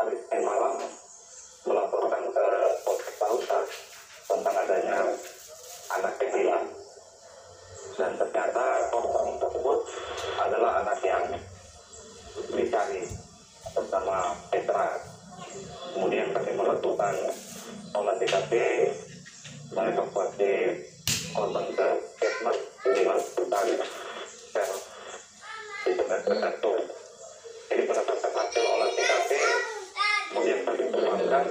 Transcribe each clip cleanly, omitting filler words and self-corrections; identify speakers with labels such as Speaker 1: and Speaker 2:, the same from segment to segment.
Speaker 1: hari Senin malam melaporkan ke Polsek Pausa tentang adanya anak yang hilang. Dan ternyata korban tersebut adalah anak yang dicari bersama Petra. Kemudian kami melakukan olah TKP, mengevakuasi korban ke Puskesmas di Hutan Sel di Semester 1. Jadi berdasarkan hasil olah TKP, kemudian kami kembangkan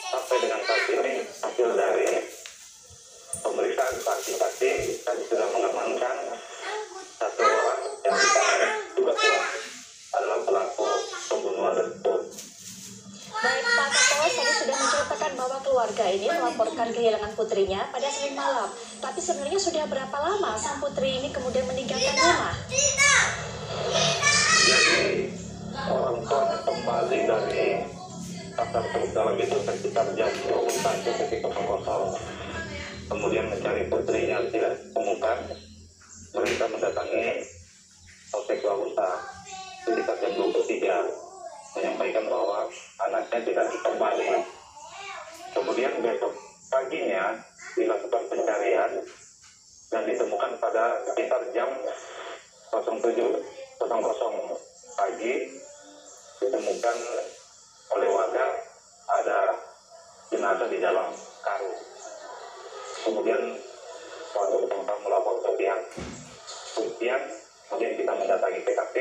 Speaker 1: sampai dengan saat ini hasil dari pemeriksaan saksi-saksi kami sudah mengamankan satu orang yang kita juga kuat adalah pelaku pembunuhan tersebut.
Speaker 2: Baik, Pak Kapolres tadi sudah menceritakan bahwa keluarga ini melaporkan kehilangan putrinya pada Senin malam. Tapi sebenarnya sudah berapa lama sang putri ini kemudian meninggalkan rumah?
Speaker 1: Jadi orang tua kembali dari pasar Tegalang itu sekitar jam 21.00. Kemudian mencari putrinya tidak ditemukan. Mereka mendatangi Polsek Pausa sekitar jam 23 menyampaikan bahwa anaknya tidak kembali. Kemudian besok paginya dilakukan pencarian dan ditemukan pada sekitar jam 07.00 pagi, ditemukan oleh warga ada jenazah di dalam karung. Kemudian warga setempat melapor ke pihak kepolisian, kemudian kita mendatangi TKP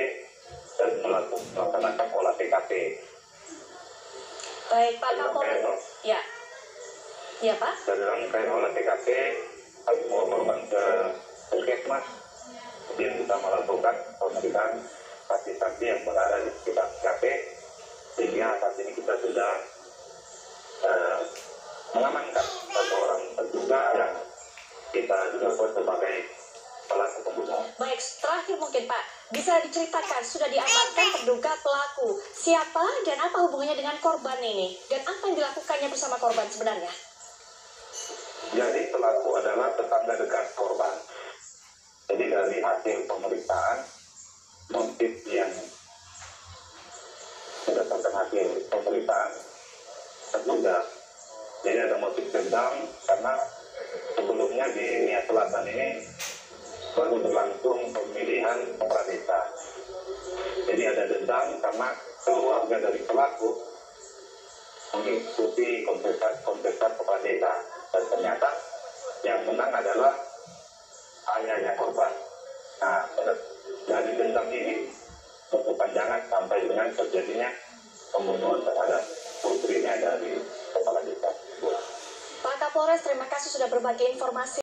Speaker 1: dan melaksanakan olah TKP.
Speaker 2: Baik, Pak Kapolres. Ya. Ya, Pak.
Speaker 1: Dari rangkaian olah TKP, kami melaporkan ke Puskesmas, kemudian kita melakukan pemeriksaan saksi-saksi yang berada di sekitar TKP, sehingga saat ini kita sudah mengamankan satu orang terduga yang kita juga buat sebagai pelaku pembunuhan.
Speaker 2: Baik, terakhir mungkin Pak, bisa diceritakan sudah diamankan terduga pelaku. Siapa dan apa hubungannya dengan korban ini? Dan apa yang dilakukannya bersama korban sebenarnya?
Speaker 1: Jadi pelaku adalah tetangga dekat korban. Jadi dari hasil pemeriksaan, motif yang berdasarkan hasil pemeriksaan terduga, jadi ada motif dendam karena sebelumnya di Nia Selatan ini baru berlangsung pemilihan kepala desa. Jadi ada dendam karena keluarga dari pelaku mengikuti kontestan kepala desa, dan ternyata yang menang adalah ayahnya korban. Nah, dari dendam ini berkepanjangan sampai dengan terjadinya pembunuhan terhadap putrinya dari kepala desa.
Speaker 2: Pak Kapolres, terima kasih sudah berbagi informasi.